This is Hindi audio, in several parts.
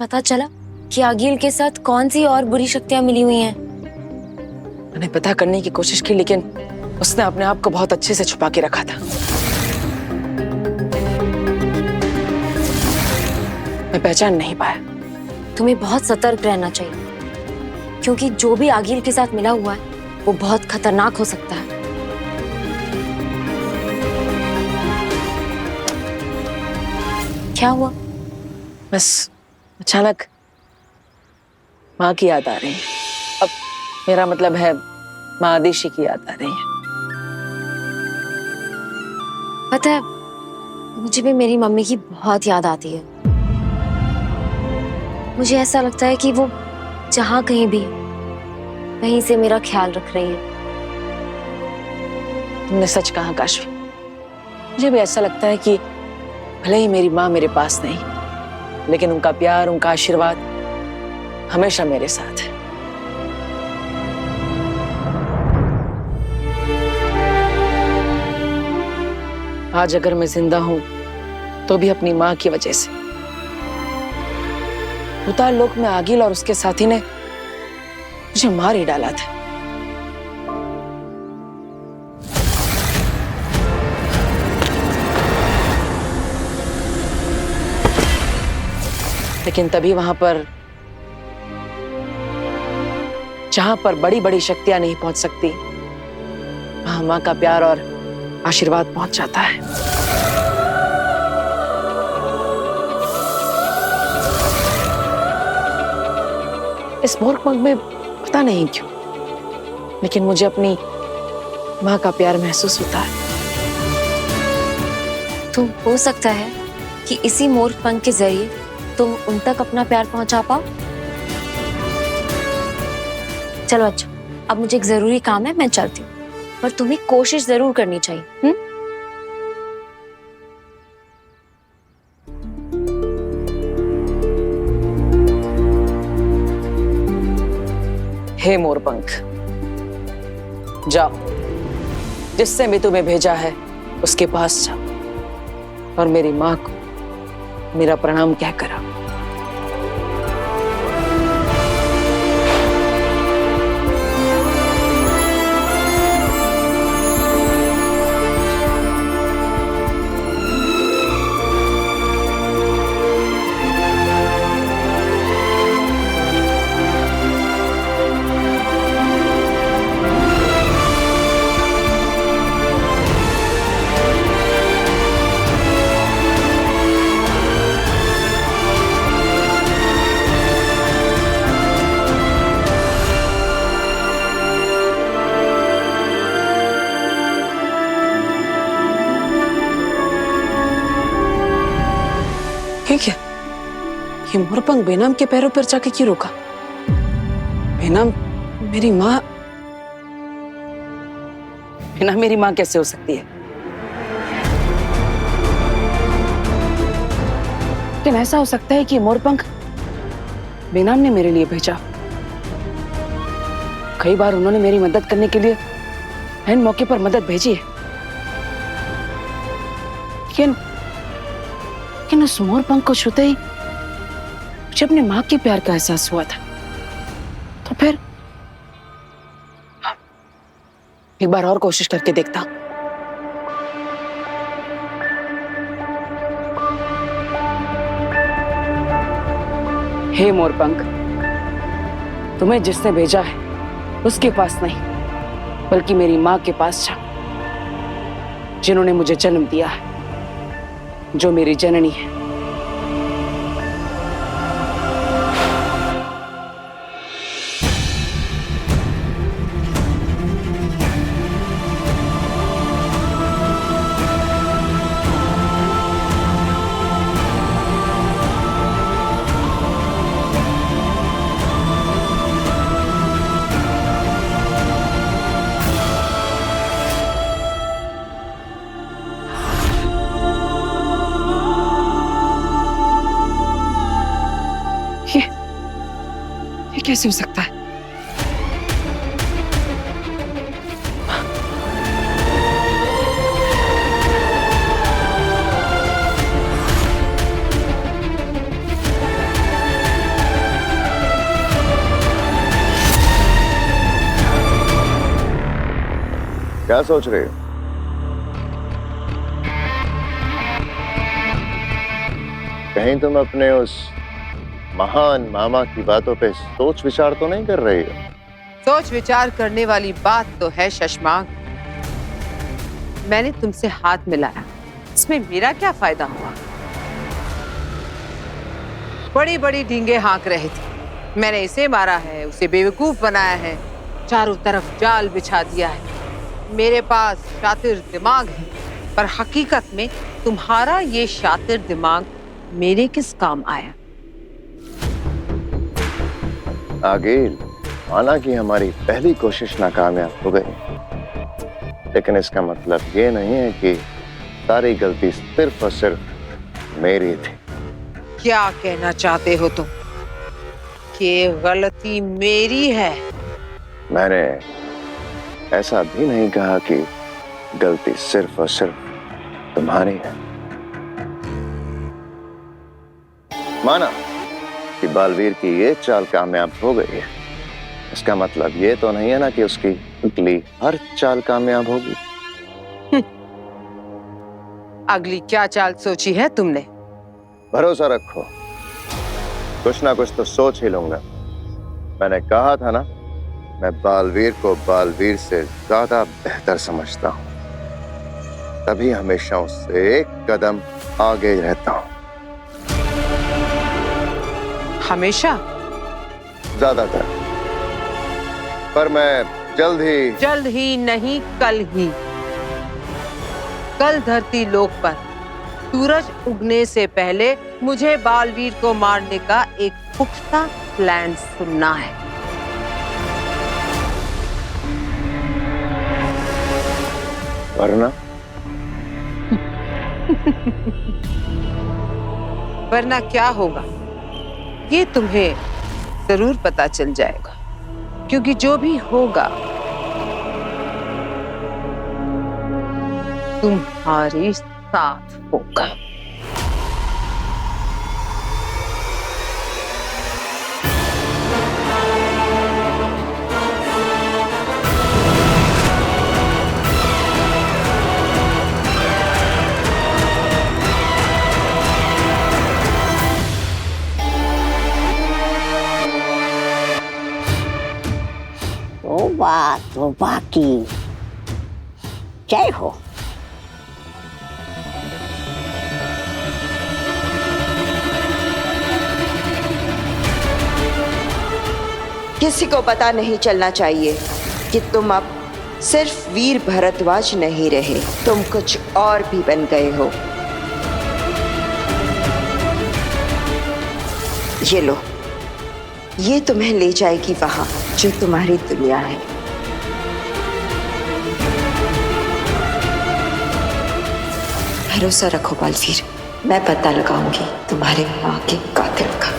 पता चला कि आगिल के साथ कौन सी और बुरी शक्तियां मिली हुई हैं। मैंने पता करने की कोशिश की, लेकिन उसने अपने आप को बहुत अच्छे से छुपा के रखा था। मैं पहचान नहीं पाया। तुम्हें बहुत सतर्क रहना चाहिए, क्योंकि जो भी आगिल के साथ मिला हुआ है वो बहुत खतरनाक हो सकता है। क्या हुआ? बस अचानक माँ की याद आ रही है। अब मेरा मतलब है माँ आदिशि की याद आ रही है। पता है, मुझे भी मेरी मम्मी की बहुत याद आती है। मुझे ऐसा लगता है कि वो जहाँ कहीं भी वहीं से मेरा ख्याल रख रही है। तुमने सच कहा काशवी। मुझे भी ऐसा लगता है कि भले ही मेरी माँ मेरे पास नहीं, लेकिन उनका प्यार, उनका आशीर्वाद हमेशा मेरे साथ है। आज अगर मैं जिंदा हूं तो भी अपनी माँ की वजह से। भूताल लोक में आगिल और उसके साथी ने मुझे मार ही डाला था। लेकिन तभी वहां पर, जहां पर बड़ी बड़ी शक्तियां नहीं पहुंच सकती, वहां माँ का प्यार और आशीर्वाद पहुंच जाता है। इस मोरपंख में पता नहीं क्यों, लेकिन मुझे अपनी माँ का प्यार महसूस होता है। तो हो सकता है कि इसी मोर पंख के जरिए तुम उन तक अपना प्यार पहुंचा पाओ। चलो अच्छा, अब मुझे एक जरूरी काम है, मैं चलती हूँ, पर तुम्हें कोशिश जरूर करनी चाहिए। हे मोरपंख, जाओ, जिससे भी तुम्हें भेजा है उसके पास जाओ और मेरी माँ को मेरा प्रणाम कहकर आओ। ठीक है, ये मोरपंख बेनाम के पैरों पर जाके क्यों रुका? बेनाम मेरी माँ, बेनाम मेरी माँ कैसे हो सकती है? लेकिन ऐसा हो सकता है कि मोरपंख बेनाम ने मेरे लिए भेजा। कई बार उन्होंने मेरी मदद करने के लिए ऐन मौके पर मदद भेजी है, लेकिन उस मोरपंख को छूते ही मुझे अपने माँ के प्यार का एहसास हुआ था। तो फिर एक बार और कोशिश करके देखता। हे मोरपंख, तुम्हें जिसने भेजा है उसके पास नहीं, बल्कि मेरी माँ के पास जाओ, जिन्होंने मुझे जन्म दिया है, जो मेरी जननी है। ये कैसे हो सकता है? क्या सोच रहे हो? कहीं तुम अपने उस महान मामा की बातों पे सोच विचार तो नहीं कर रही हो? सोच विचार करने वाली बात तो है शशमांक। मैंने तुमसे हाथ मिलाया, इसमें मेरा क्या फायदा हुआ? बड़ी बड़ी डींगे हाँक रहे थे। मैंने इसे मारा है, उसे बेवकूफ बनाया है, चारों तरफ जाल बिछा दिया है। मेरे पास शातिर दिमाग है, पर हकीकत में तुम्हारा ये शातिर दिमाग मेरे किस काम आया? आगिल, माना कि हमारी पहली कोशिश नाकामयाब हो गई, लेकिन इसका मतलब ये नहीं है कि सारी गलती सिर्फ और सिर्फ मेरी थी। क्या कहना चाहते हो तुम? कि गलती मेरी है? मैंने ऐसा भी नहीं कहा कि गलती सिर्फ और सिर्फ तुम्हारी है। माना कि बालवीर की ये चाल कामयाब हो गई है, इसका मतलब ये तो नहीं है ना कि उसकी अगली हर चाल कामयाब होगी। अगली क्या चाल सोची है तुमने? भरोसा रखो, कुछ ना कुछ तो सोच ही लूंगा। मैंने कहा था ना, मैं बालवीर को बालवीर से ज्यादा बेहतर समझता हूं, तभी हमेशा उससे एक कदम आगे ही रहता हूं। हमेशा? ज्यादातर। पर मैं जल्द ही नहीं, कल ही। कल धरती लोक पर सूरज उगने से पहले मुझे बालवीर को मारने का एक पुख्ता प्लान सुनना है। वरना वरना क्या होगा ये तुम्हें जरूर पता चल जाएगा, क्योंकि जो भी होगा तुम्हारे साथ होगा। तो बाकी जय हो। किसी को पता नहीं चलना चाहिए कि तुम अब सिर्फ वीर भरद्वाज नहीं रहे, तुम कुछ और भी बन गए हो। ये लो, ये तुम्हें ले जाएगी वहां जो तुम्हारी दुनिया है। भरोसा रखो बालवीर, मैं पता लगाऊंगी तुम्हारे मां के कातिल का।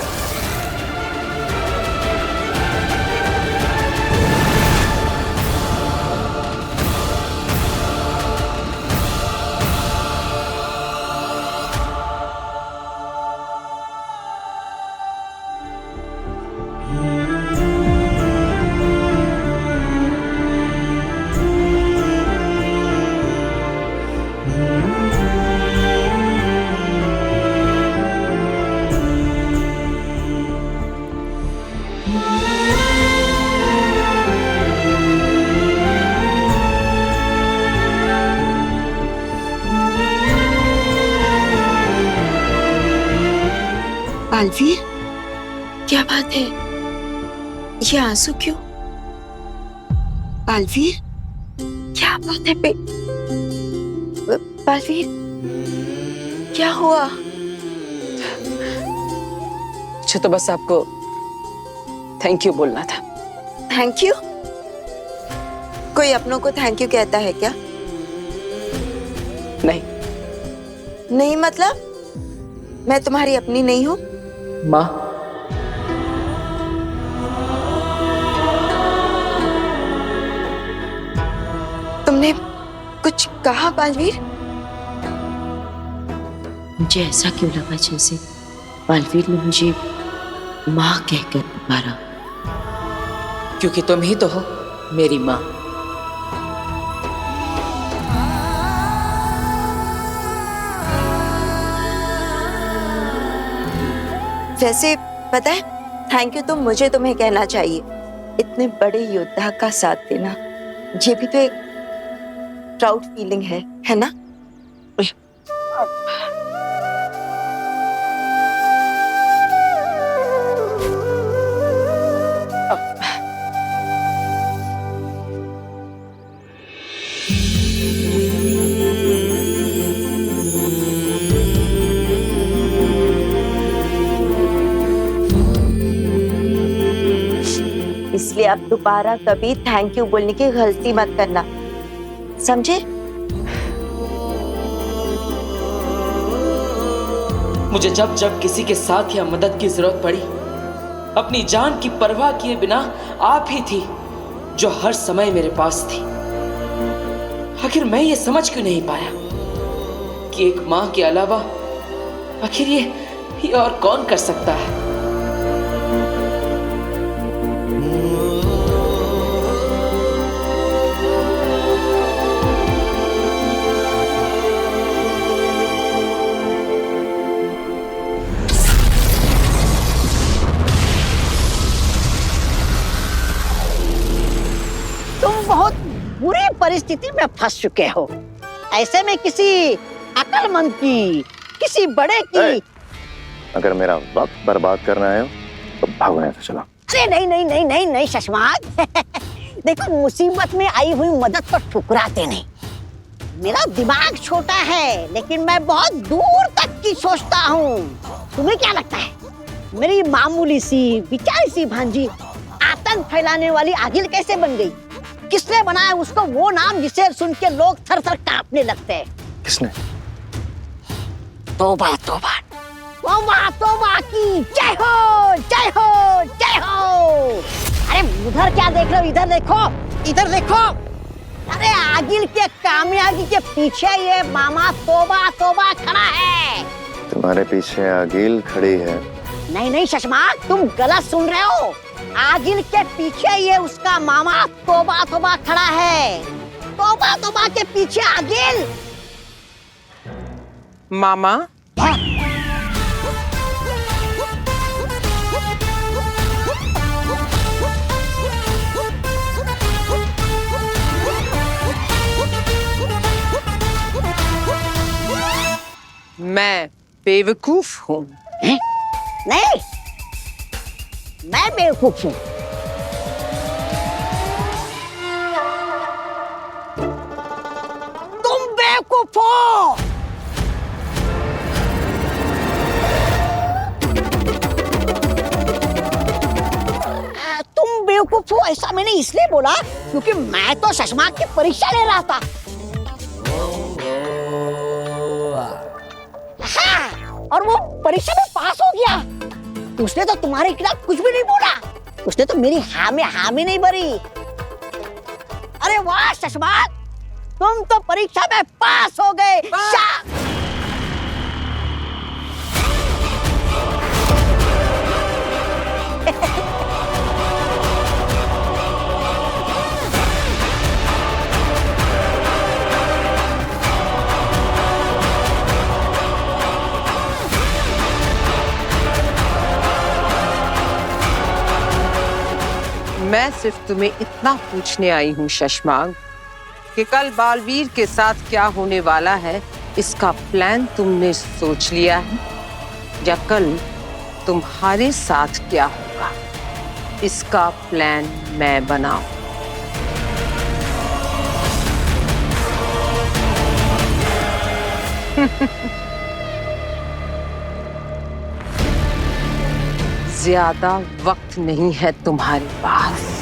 बालवीर, क्या बात है? ये आंसू क्यों? बालवीर, क्या बात है बालवीर, क्या हुआ? मुझे तो बस आपको थैंक यू बोलना था। Thank you? कोई अपनों को थैंक यू कहता है क्या? नहीं। नहीं मतलब? मैं तुम्हारी अपनी नहीं हूं? माँ, तुमने कुछ कहा बालवीर? मुझे ऐसा क्यों लगा जैसे बालवीर ने मुझे माँ कहकर पुकारा। क्योंकि तुम ही तो हो मेरी माँ। वैसे पता है, थैंक यू तो मुझे तुम्हें कहना चाहिए। इतने बड़े योद्धा का साथ देना, ये भी तो एक प्राउड फीलिंग है ना? इसलिए अब दोबारा कभी थैंक यू बोलने की गलती मत करना, समझे? मुझे जब जब किसी के साथ या मदद की जरूरत पड़ी, अपनी जान की परवाह किए बिना आप ही थी जो हर समय मेरे पास थी। आखिर मैं ये समझ क्यों नहीं पाया कि एक मां के अलावा आखिर ये और कौन कर सकता है? बहुत बुरी परिस्थिति में फंस चुके हो। ऐसे में किसी अक्लमंद की, किसी बड़े की। अगर मेरा वक्त बर्बाद करना है तो भागो यहाँ से, चलो। अरे नहीं नहीं नहीं नहीं नहीं शशमाक देखो, मुसीबत में आई हुई मदद को ठुकराते नहीं। मेरा दिमाग छोटा है लेकिन मैं बहुत दूर तक की सोचता हूँ। तुम्हें क्या लगता है मेरी मामूली सी बेचारी सी भांजी आतंक फैलाने वाली आगिल कैसे बन गई? किसने बनाया उसको वो नाम जिसे सुन के लोग थर थर कांपने लगते हैं? किसने? तौबा तौबा तौबा तौबा की जय हो जय हो जय हो। अरे उधर क्या देख रहे हो? इधर देखो, इधर देखो। अरे आगिल के कामयाबी के पीछे ये मामा तौबा तौबा खड़ा है। तुम्हारे पीछे आगिल खड़ी है? नहीं नहीं शशमाक, तुम गलत सुन रहे हो। आगिल के पीछे ये उसका मामा तौबा तौबा खड़ा है। तौबा तौबा के पीछे आगिल। मामा, मैं बेवकूफ हूँ? नहीं, मैं बेवकूफ हूँ। तुम बेवकूफ हो। तुम बेवकूफ हो ऐसा मैंने इसलिए बोला क्योंकि मैं तो शशमाक की परीक्षा ले रहा था। हाँ, और वो परीक्षा में पास हो गया। उसने तो तुम्हारे खिलाफ कुछ भी नहीं बोला। उसने तो मेरी हाँ में हाँ में नहीं भरी। अरे वाह शशमाक, तुम तो परीक्षा में पास हो गए। मैं सिर्फ तुम्हें इतना पूछने आई हूँ शशमाक कि कल बालवीर के साथ क्या होने वाला है, इसका प्लान तुमने सोच लिया है? या कल तुम्हारे साथ क्या होगा, इसका प्लान मैं बनाऊं? ज्यादा वक्त नहीं है तुम्हारे पास।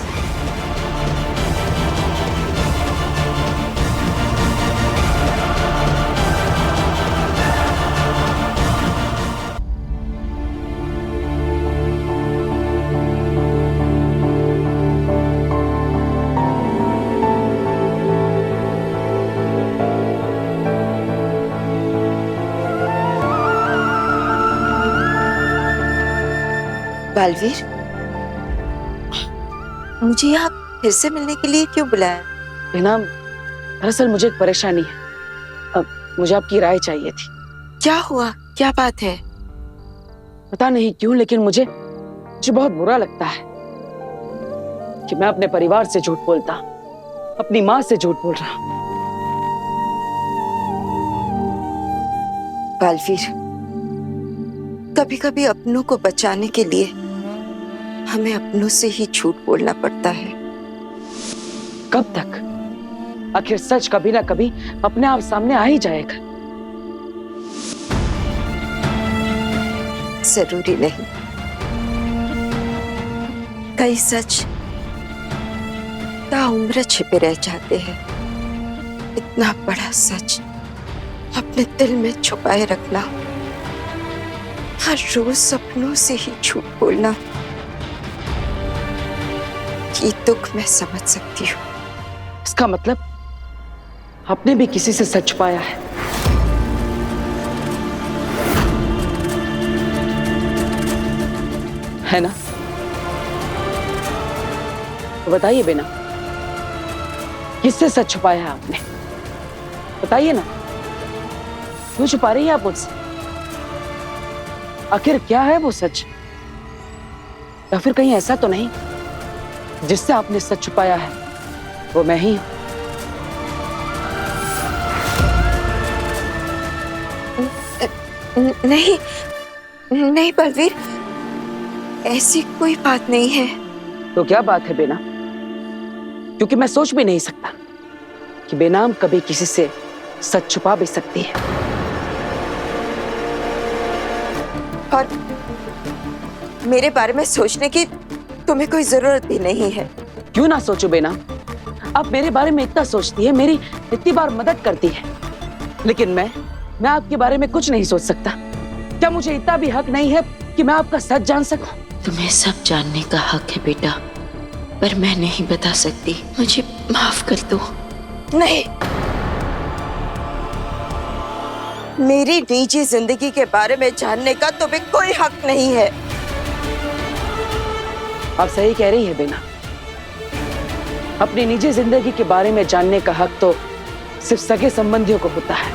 बालवीर, मुझे यहाँ फिर से मिलने के लिए क्यों बुलाया? बिना, दरअसल मुझे एक परेशानी है। अब मुझे आपकी राय चाहिए थी। क्या हुआ? क्या बात है? पता नहीं क्यों, लेकिन मुझे बहुत बुरा लगता है कि मैं अपने परिवार से झूठ बोलता, अपनी माँ से झूठ बोल रहा हूं। बालवीर, कभी कभी अपनों को बचाने के लिए हमें अपनों से ही झूठ बोलना पड़ता है। कब तक? आखिर सच कभी ना कभी अपने आप सामने आ ही जाएगा। जरूरी नहीं। कई सच ताउम्र छिपे रह जाते हैं। इतना बड़ा सच अपने दिल में छुपाए रखना, हर रोज सपनों से ही झूठ बोलना, ये दुख मैं समझ सकती हूँ। इसका मतलब आपने भी किसी से सच छुपाया है ना? तो बताइए बेना, किससे सच छुपाया है आपने? बताइए ना, क्यों छुपा रही है आप मुझसे? आखिर क्या है वो सच? या फिर कहीं ऐसा तो नहीं जिससे आपने सच छुपाया है वो मैं ही हूं? नहीं नहीं बलवीर, ऐसी कोई बात नहीं है। तो क्या बात है बेना? क्योंकि मैं सोच भी नहीं सकता कि बेनाम कभी किसी से सच छुपा भी सकती है। और मेरे बारे में सोचने की तुम्हें कोई जरूरत भी नहीं है। क्यों ना सोचो बेना, आप मेरे बारे में इतना सोचती है, मेरी इतनी बार मदद करती है, लेकिन मैं आपके बारे में कुछ नहीं सोच सकता। क्या मुझे इतना भी हक नहीं है कि मैं आपका सच जान सकूं? तुम्हें सब जानने का हक है बेटा, पर मैं नहीं बता सकती। मुझे माफ कर दो। नहीं, मेरी निजी जिंदगी के बारे में जानने का तुम्हें कोई हक नहीं है। आप सही कह रही है बेना, अपनी निजी जिंदगी के बारे में जानने का हक तो सिर्फ सगे संबंधियों को होता है,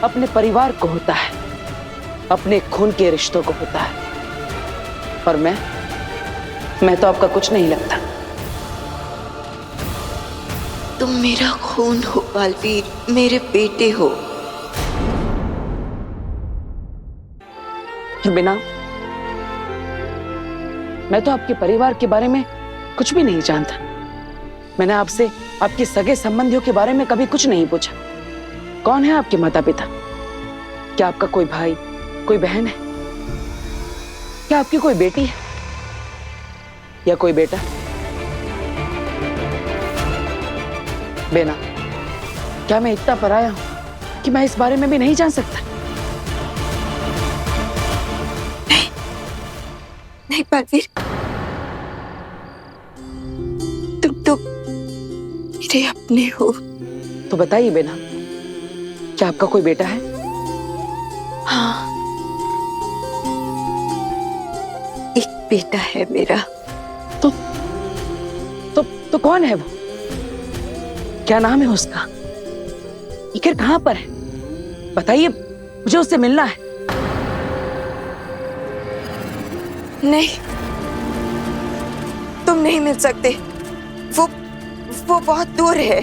अपने परिवार को होता है, अपने खून के रिश्तों को होता है। और मैं तो आपका कुछ नहीं लगता। तुम मेरा खून हो बालवीर, मेरे बेटे हो। बिना, मैं तो आपके परिवार के बारे में कुछ भी नहीं जानता। मैंने आपसे आपके सगे संबंधियों के बारे में कभी कुछ नहीं पूछा। कौन है आपके माता पिता? क्या आपका कोई भाई, कोई बहन है? क्या आपकी कोई बेटी है या कोई बेटा? बेना, क्या मैं इतना पराया हूं कि मैं इस बारे में भी नहीं जान सकता? नहीं बलवीर, तुम तो मेरे अपने हो। तो बताइए बेना, क्या आपका कोई बेटा है? हाँ, एक बेटा है मेरा। तो कौन है वो? क्या नाम है उसका? आखिर कहां पर है? बताइए, मुझे उससे मिलना है। नहीं, तुम नहीं मिल सकते। वो बहुत दूर है।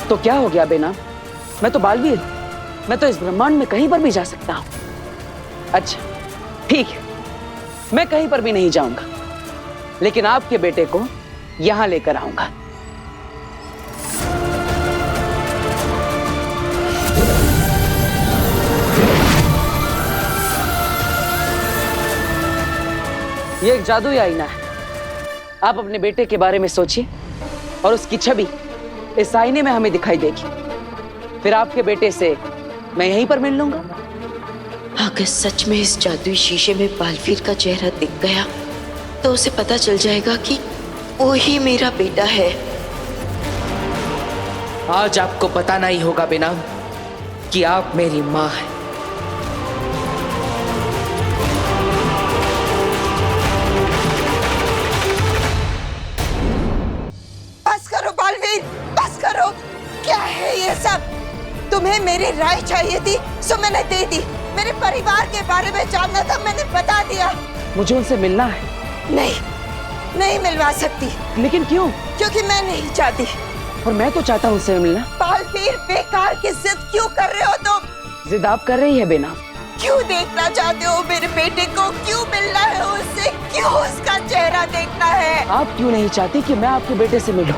तो क्या हो गया बेना? मैं तो बालवीर हूं, मैं तो इस ब्रह्मांड में कहीं पर भी जा सकता हूं। अच्छा ठीक है, मैं कहीं पर भी नहीं जाऊंगा, लेकिन आपके बेटे को यहां लेकर आऊंगा। ये एक जादुई आईना है। आप अपने बेटे के बारे में सोचिए और उसकी छवि इस आईने में हमें दिखाई देगी। फिर आपके बेटे से मैं यहीं पर मिल लूंगा। अगर सच में इस जादुई शीशे में बालवीर का चेहरा दिख गया तो उसे पता चल जाएगा कि वो ही मेरा बेटा है। आज आपको बताना ही होगा बेना कि आप मेरी माँ हैं। बस करो बालवीर, बस करो। क्या है ये सब? तुम्हें मेरी राय चाहिए थी, सो मैंने दे दी। मेरे परिवार के बारे में जानना था, मैंने बता दिया। मुझे उनसे मिलना है। नहीं, नहीं मिलवा सकती। लेकिन क्यों? क्योंकि मैं नहीं चाहती। और मैं तो चाहता हूँ उनसे मिलना। बालवीर, बेकार की जिद क्यों कर रहे हो तुम? जिद आप कर रही है बेनाम। क्यों देखना चाहते हो मेरे बेटे को? क्यों मिलना है उससे? क्यों उसका चेहरा देखना है? आप क्यों नहीं चाहती कि मैं आपके बेटे से मिलूं?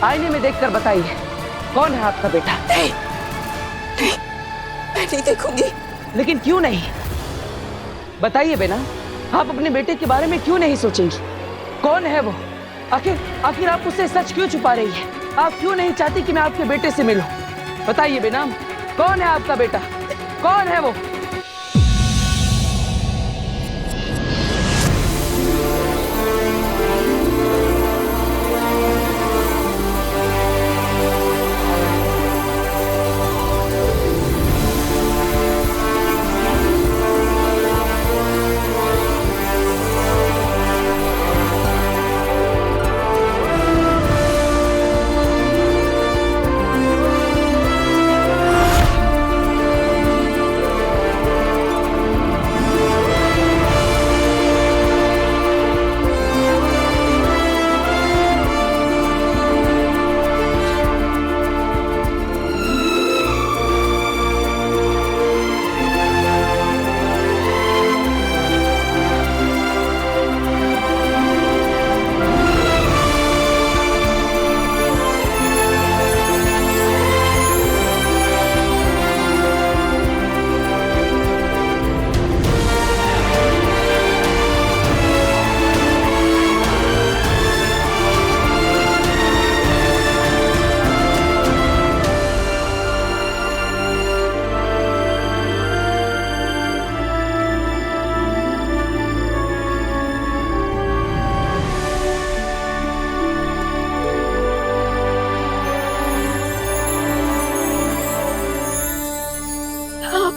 आईने में देखकर बताइए, कौन है आपका बेटा? नहीं, नहीं, मैं नहीं देखूंगी। लेकिन क्यों नहीं? बताइए बेनाम, आप अपने बेटे के बारे में क्यों नहीं सोचेंगी? कौन है वो? आखिर आप उससे सच क्यों छुपा रही है? आप क्यों नहीं चाहती कि मैं आपके बेटे से मिलूं? बताइए बेनाम, कौन है आपका बेटा? कौन है वो?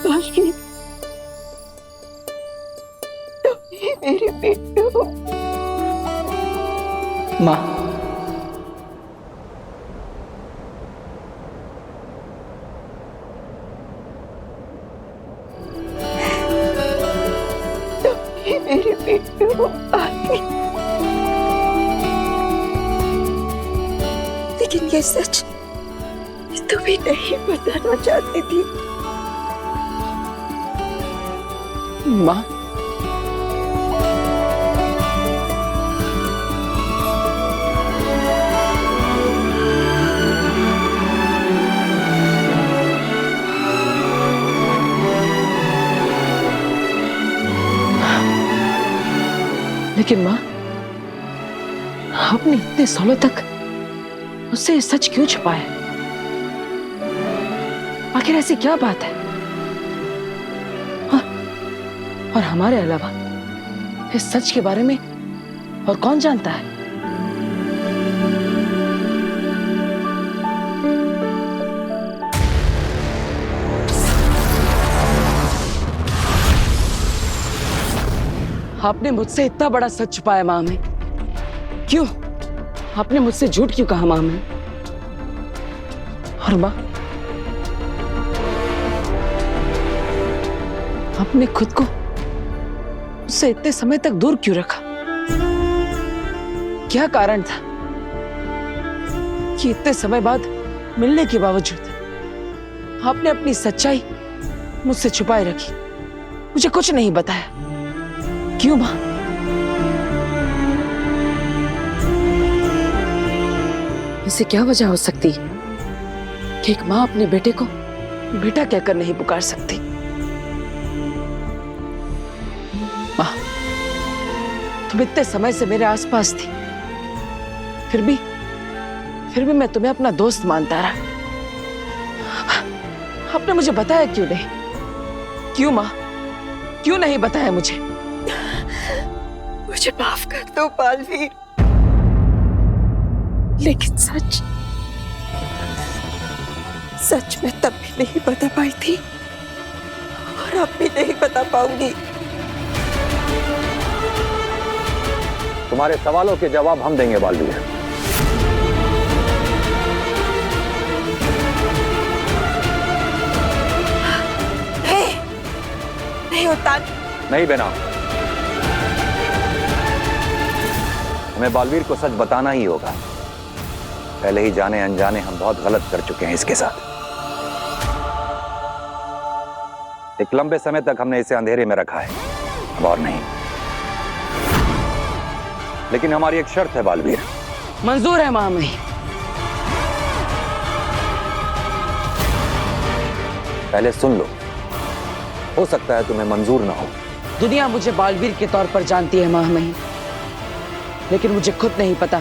बालवीर, मेरे बेटे हो। माँ, मेरे बेटे हो बालवीर। लेकिन ये सच तुम्हें नहीं बताना चाहती थी। माँ, लेकिन माँ, आपने इतने सालों तक उससे सच क्यों छुपाया? आखिर ऐसी क्या बात है? और हमारे अलावा इस सच के बारे में और कौन जानता है? आपने मुझसे इतना बड़ा सच छुपाया मां में। क्यों? आपने मुझसे झूठ क्यों कहा मां में? और मां, आपने खुद को उससे इतने समय तक दूर क्यों रखा? क्या कारण था कि इतने समय बाद मिलने के बावजूद आपने अपनी सच्चाई मुझसे छुपाए रखी, मुझे कुछ नहीं बताया? क्यों मां? इसे क्या वजह हो सकती है कि एक मां अपने बेटे को बेटा कहकर नहीं पुकार सकती? मां, तुम इतने समय से मेरे आसपास थी, फिर भी मैं तुम्हें अपना दोस्त मानता रहा। आपने मुझे बताया क्यों नहीं? क्यों मां? क्यों नहीं बताया मुझे? मुझे माफ कर दो बालवीर, लेकिन सच मैं तब भी नहीं बता पाई थी और अब भी नहीं बता पाऊंगी। तुम्हारे सवालों के जवाब हम देंगे बालवीर। नहीं होता। नहीं बेनाम, हमें बालवीर को सच बताना ही होगा। पहले ही जाने अनजाने हम बहुत गलत कर चुके हैं इसके साथ। एक लंबे समय तक हमने इसे अंधेरे में रखा है, अब और नहीं। लेकिन हमारी एक शर्त है बालवीर। मंजूर है महामहिम। पहले सुन लो, हो सकता है तुम्हें मंजूर ना हो। दुनिया मुझे बालवीर के तौर पर जानती है महामहिम, लेकिन मुझे खुद नहीं पता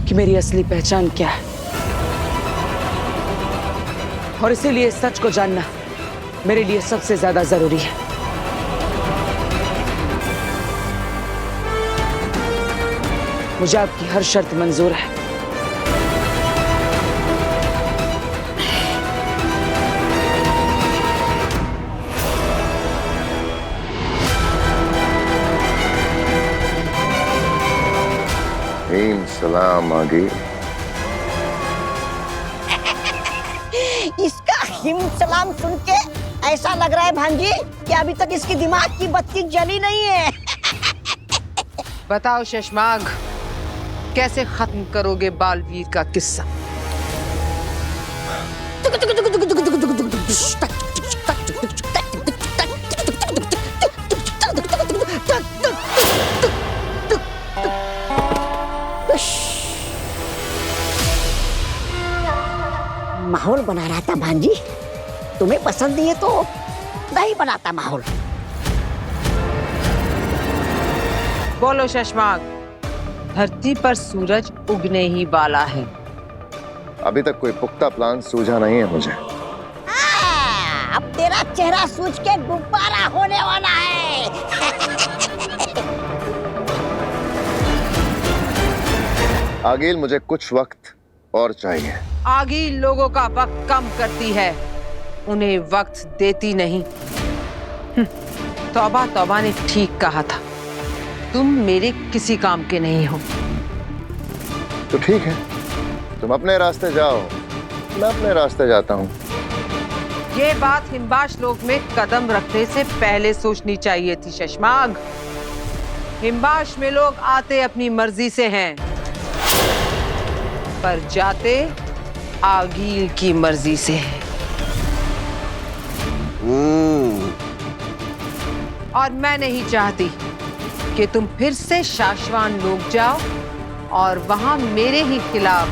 कि मेरी असली पहचान क्या है। और इसीलिए सच को जानना मेरे लिए सबसे ज्यादा जरूरी है। मुझे आपकी हर शर्त मंजूर है। सलाम आगे। इसका हिम सलाम सुन के ऐसा लग रहा है भांजी कि अभी तक इसकी दिमाग की बत्ती जली नहीं है। बताओ शशमाग, कैसे खत्म करोगे बालवीर का किस्सा? माहौल बना रहा था भांजी, तुम्हें पसंद नहीं है तो नहीं बनाता माहौल। बोलो शशमाग, धरती पर सूरज उगने ही वाला है। अभी तक कोई पुख्ता प्लान सूझा नहीं है मुझे। अब तेरा चेहरा सूझ के गुब्बारा होने वाला है। आगिल, मुझे कुछ वक्त और चाहिए। आगिल लोगों का वक्त कम करती है, उन्हें वक्त देती नहीं। तौबा तौबा ने ठीक कहा था, तुम मेरे किसी काम के नहीं हो। तो ठीक है, तुम अपने रास्ते जाओ, मैं अपने रास्ते जाता हूँ। ये बात हिमबाश लोक में कदम रखने से पहले सोचनी चाहिए थी शशमाग। हिमबाश में लोग आते अपनी मर्जी से हैं, पर जाते आगील की मर्जी से है। और मैं नहीं चाहती कि तुम फिर से शाश्वान लोग जाओ और वहां मेरे ही खिलाफ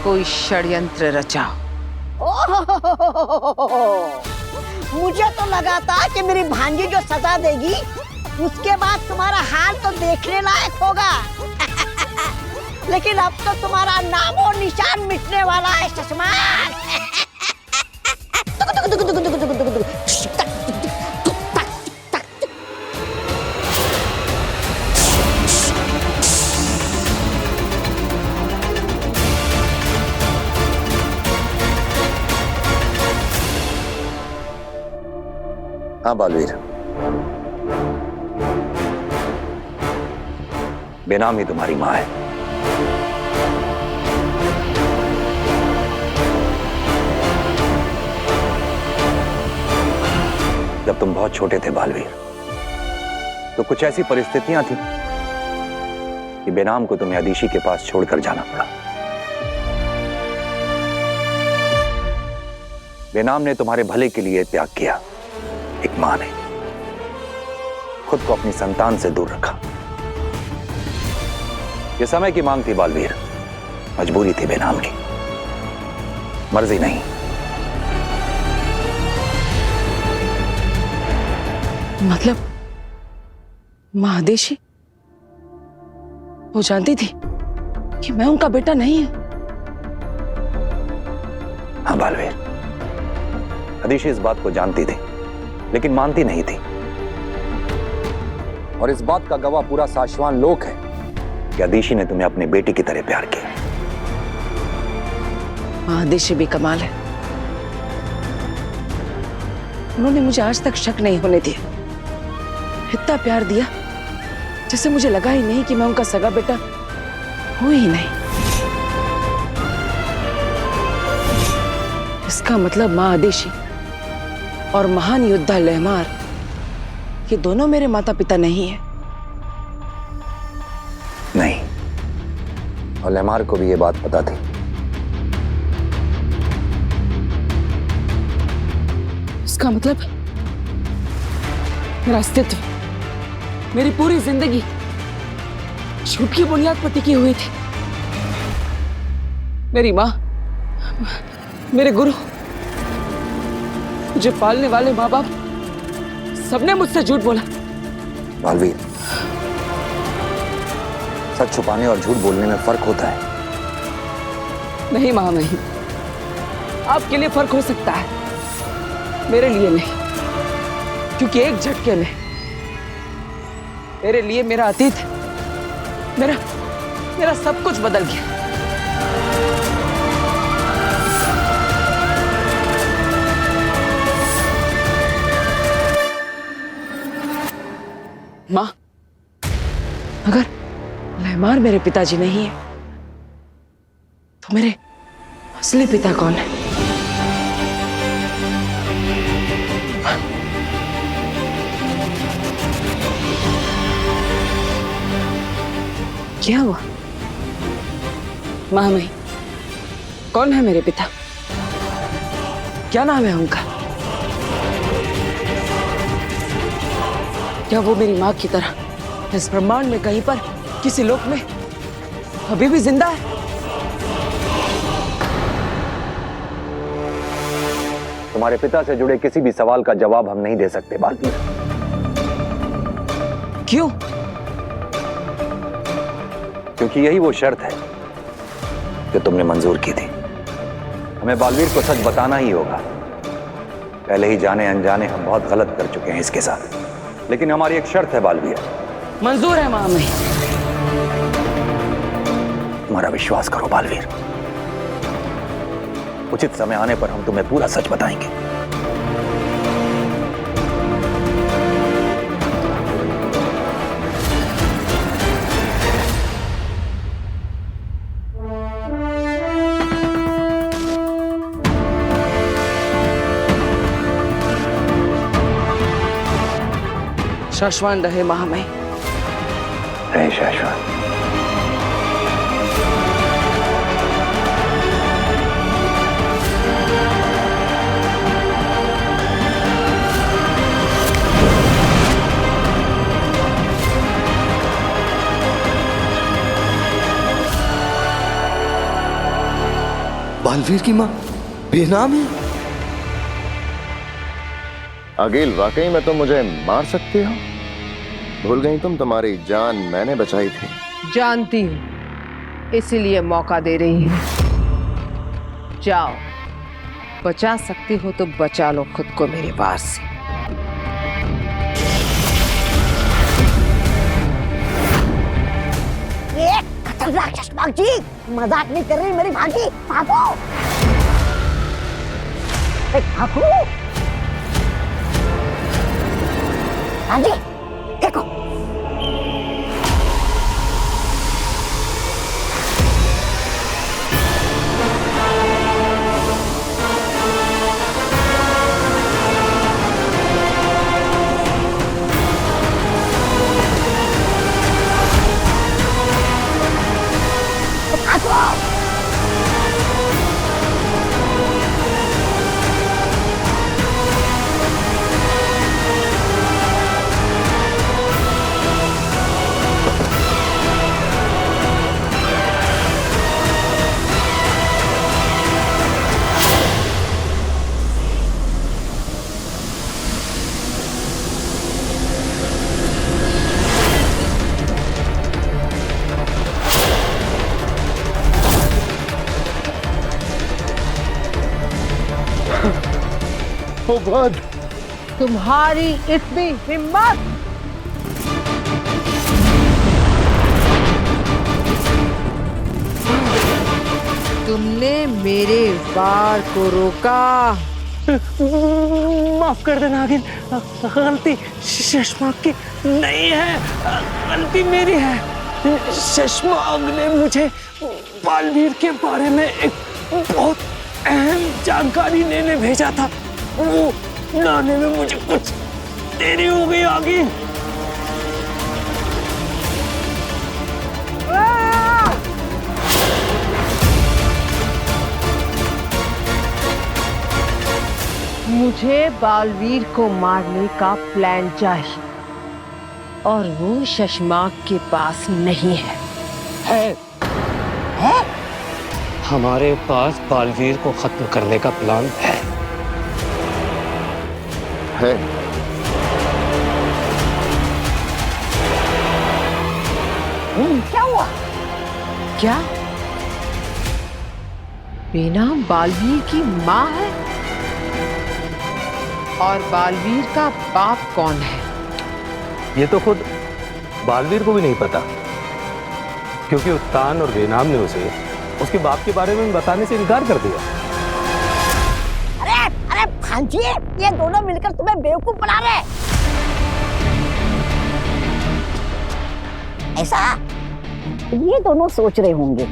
कोई षड्यंत्र रचाओ। मुझे तो लगा था कि मेरी भांजी जो सजा देगी उसके बाद तुम्हारा हाल तो देखने लायक होगा। लेकिन अब तो तुम्हारा नामो निशान मिटने वाला है शशमान। हाँ बालवीर, बेनाम ही तुम्हारी माँ है। जब तुम बहुत छोटे थे बालवीर, तो कुछ ऐसी परिस्थितियां थी कि बेनाम को तुम्हें अदीशी के पास छोड़कर जाना पड़ा। बेनाम ने तुम्हारे भले के लिए त्याग किया। एक मां ने खुद को अपनी संतान से दूर रखा। यह समय की मांग थी बालवीर, मजबूरी थी बेनाम की, मर्जी नहीं। मतलब मां आदेशी वो जानती थी कि मैं उनका बेटा नहीं हूं? हाँ बालवीर, अदीशी इस बात को जानती थी, लेकिन मानती नहीं थी। और इस बात का गवाह पूरा साशवान लोक है कि अदीशी ने तुम्हें अपने बेटे की तरह प्यार किया। मां आदेशी भी कमाल है, उन्होंने मुझे आज तक शक नहीं होने दिया। इतना प्यार दिया जैसे मुझे लगा ही नहीं कि मैं उनका सगा बेटा हूं ही नहीं। इसका मतलब मां आदेशी और महान योद्धा लहमार ये दोनों मेरे माता पिता नहीं है। नहीं, और लेमार को भी ये बात पता थी। इसका मतलब मेरा अस्तित्व, मेरी पूरी जिंदगी झूठ की बुनियाद पर टिकी हुई थी। मेरी माँ, मेरे गुरु, मुझे पालने वाले माँ बाप, सबने मुझसे झूठ बोला। बालवीर, सच छुपाने और झूठ बोलने में फर्क होता है। नहीं माँ, नहीं। आपके लिए फर्क हो सकता है, मेरे लिए नहीं। क्योंकि एक झटके में मेरे लिए मेरा अतीत, मेरा सब कुछ बदल गया। माँ, अगर लेमार मेरे पिताजी नहीं है तो मेरे असली पिता कौन है? क्या हुआ? मामी, कौन है मेरे पिता? क्या नाम है उनका? क्या वो मेरी माँ की तरह इस ब्रह्मांड में कहीं पर किसी लोक में अभी भी जिंदा है? तुम्हारे पिता से जुड़े किसी भी सवाल का जवाब हम नहीं दे सकते बालवीर। क्यों? क्योंकि यही वो शर्त है जो तुमने मंजूर की थी। हमें बालवीर को सच बताना ही होगा। पहले ही जाने अनजाने हम बहुत गलत कर चुके हैं इसके साथ, लेकिन हमारी एक शर्त है बालवीर। मंजूर है मामी। तुम्हारा विश्वास करो बालवीर, उचित समय आने पर हम तुम्हें पूरा सच बताएंगे। शाश्वत रहे महामय। रहे शाश्वत। बालवीर की माँ बेनाम है। आगिल, वाकई में तुम मुझे मार सकती हो? भूल गई तुम, तुम्हारी जान मैंने बचाई थी। जानती हूँ, इसीलिए मौका दे रही हूँ। जाओ, बचा सकती हो तो बचा लो खुद को मेरे वार से। ये खतरनाक चश्मा जी, मजाक नहीं कर रही मेरी भाभी। भागो, भागो। हाँ जी, देखो। ओ गॉड! तुम्हारी इतनी हिम्मत! तुमने मेरे वार को रोका। माफ कर देना आगिल, गलती शशमाग की नहीं है, गलती मेरी है। शशमाग ने मुझे बालवीर के बारे में एक बहुत अहम जानकारी लेने भेजा था। वो लाने में मुझे कुछ देरी हो गई आगे। मुझे बालवीर को मारने का प्लान चाहिए और वो शशमाक के पास नहीं है। है? हमारे पास बालवीर को खत्म करने का प्लान है। क्या हुआ? क्या बीना बालवीर की माँ है? और बालवीर का बाप कौन है? ये तो खुद बालवीर को भी नहीं पता, क्योंकि उस्तान और बेनाम ने उसे उसके बाप के बारे में बताने से इनकार कर दिया। अरे भांजी, ये दोनों मिलकर तुम्हें बेवकूफ बना रहे हैं। ऐसा ये दोनों सोच रहे होंगे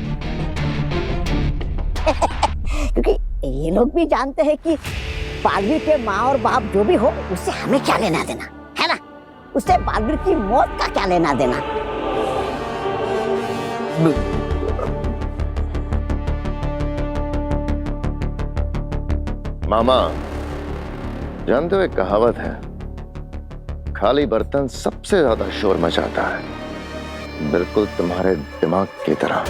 क्योंकि ये लोग भी जानते हैं कि बालवीर के माँ और बाप जो भी हो, उससे हमें क्या लेना देना है ना? उससे बालवीर की मौत का क्या लेना देना? मामा, जानते हो एक कहावत है, खाली बर्तन सबसे ज्यादा शोर मचाता है, बिल्कुल तुम्हारे दिमाग की तरह।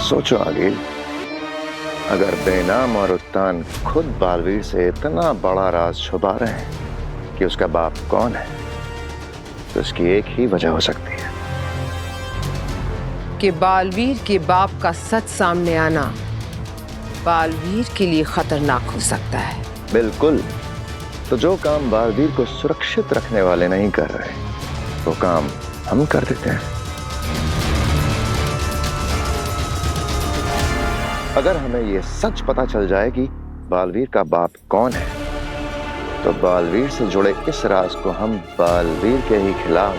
सोचो आगिल, अगर बेनाम और उस्तान खुद बालवीर से इतना बड़ा राज छुपा रहे हैं कि उसका बाप कौन है, तो इसकी एक ही वजह हो सकती है कि बालवीर के बाप का सच सामने आना बालवीर के लिए खतरनाक हो सकता है। बिल्कुल। तो जो काम बालवीर को सुरक्षित रखने वाले नहीं कर रहे, वो काम हम कर देते हैं। अगर हमें ये सच पता चल जाए कि बालवीर का बाप कौन है, तो बालवीर से जुड़े इस राज को हम बालवीर के ही खिलाफ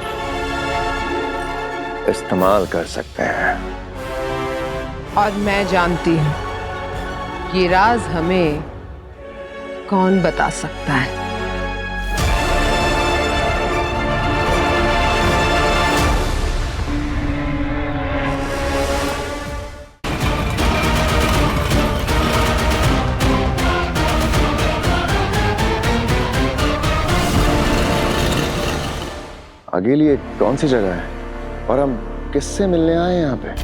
इस्तेमाल कर सकते हैं। और मैं जानती हूँ ये राज हमें कौन बता सकता है। आगे लिए कौन सी जगह है और हम किससे मिलने आए हैं यहाँ पे?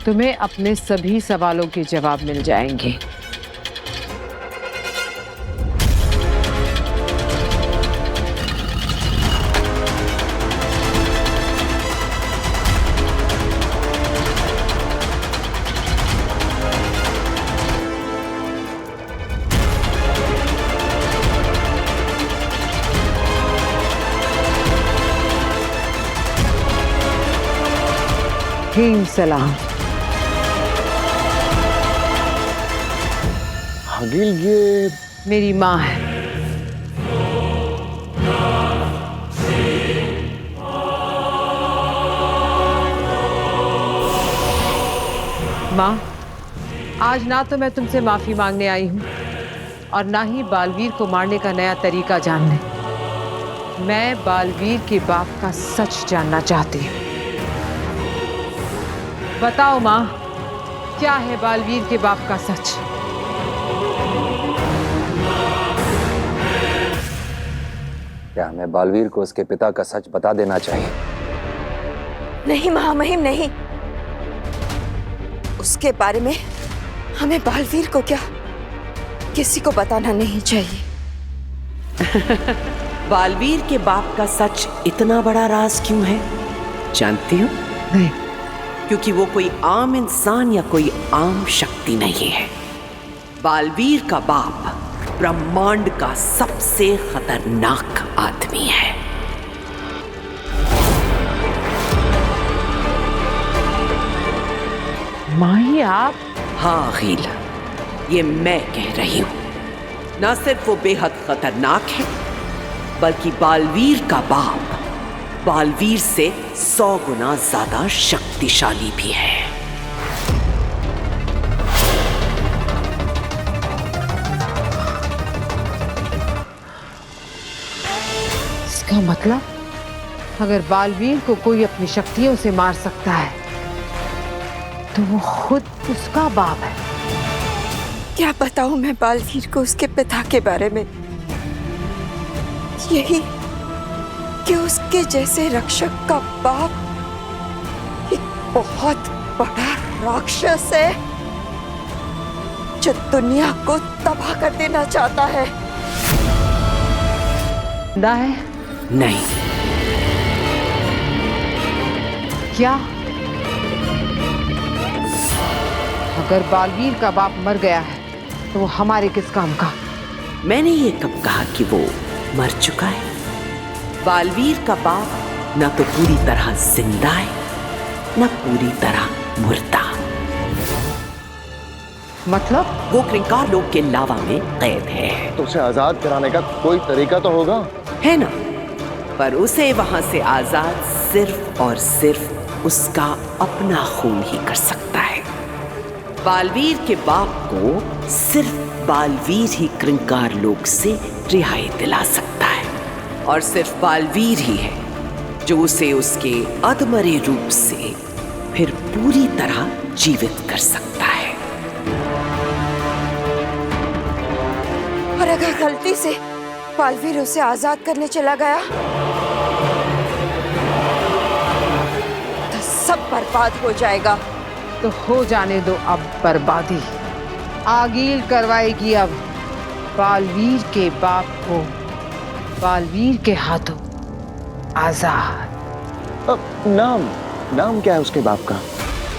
तुम्हें अपने सभी सवालों के जवाब मिल जाएंगे। हीम सलाम। आगिल, ये मेरी माँ है। माँ, आज ना तो मैं तुमसे माफी मांगने आई हूँ और ना ही बालवीर को मारने का नया तरीका जानने। मैं बालवीर के बाप का सच जानना चाहती हूँ। बताओ माँ, क्या है बालवीर के बाप का सच? क्या हमें बालवीर को उसके पिता का सच बता देना चाहिए? नहीं महामहिम, नहीं। उसके बारे में हमें बालवीर को क्या किसी को बताना नहीं चाहिए। बालवीर के बाप का सच इतना बड़ा राज क्यों है जानती हो? नहीं। क्योंकि वो कोई आम इंसान या कोई आम शक्ति नहीं है। बालवीर का बाप ब्रह्मांड का सबसे खतरनाक आदमी है। माही, आप? हाँ अखिल, ये मैं कह रही हूं। न सिर्फ वो बेहद खतरनाक है, बल्कि बालवीर का बाप बालवीर से 100 गुना ज्यादा शक्तिशाली भी है। इसका मतलब अगर बालवीर को कोई अपनी शक्तियों से मार सकता है तो वो खुद उसका बाप है। क्या बताऊं मैं बालवीर को उसके पिता के बारे में? यही कि उसके जैसे रक्षक का बाप एक बहुत बड़ा राक्षस है जो दुनिया को तबाह कर देना चाहता है। जिंदा है? नहीं। क्या? अगर बालवीर का बाप मर गया है तो वो हमारे किस काम का? मैंने ये कब कहा कि वो मर चुका है? बालवीर का बाप न तो पूरी तरह जिंदा है न पूरी तरह मुर्दा। मतलब? वो क्रिंकार लोक के लावा में कैद है। तो उसे आजाद कराने का कोई तरीका तो होगा? है ना? पर उसे वहां से आजाद सिर्फ और सिर्फ उसका अपना खून ही कर सकता है। बालवीर के बाप को सिर्फ बालवीर ही क्रिंकार लोक से रिहाई दिला सकता है और सिर्फ बालवीर ही है जो उसे उसके अधमरे रूप से फिर पूरी तरह जीवित कर सकता है। और अगर गलती से बालवीर उसे आजाद करने चला गया तो सब बर्बाद हो जाएगा। तो हो जाने दो अब बर्बादी। आगील करवाएगी अब बालवीर के बाप को बालवीर के हाथों आजाद। अब नाम क्या है उसके बाप का?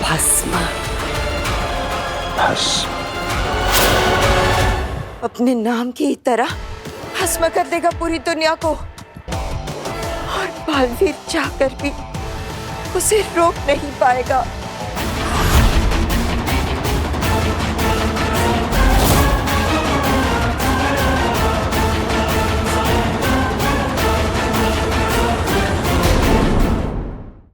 भस्म। भस्म। अपने नाम की तरह भस्म कर देगा पूरी दुनिया को और बालवीर चाहकर भी उसे रोक नहीं पाएगा।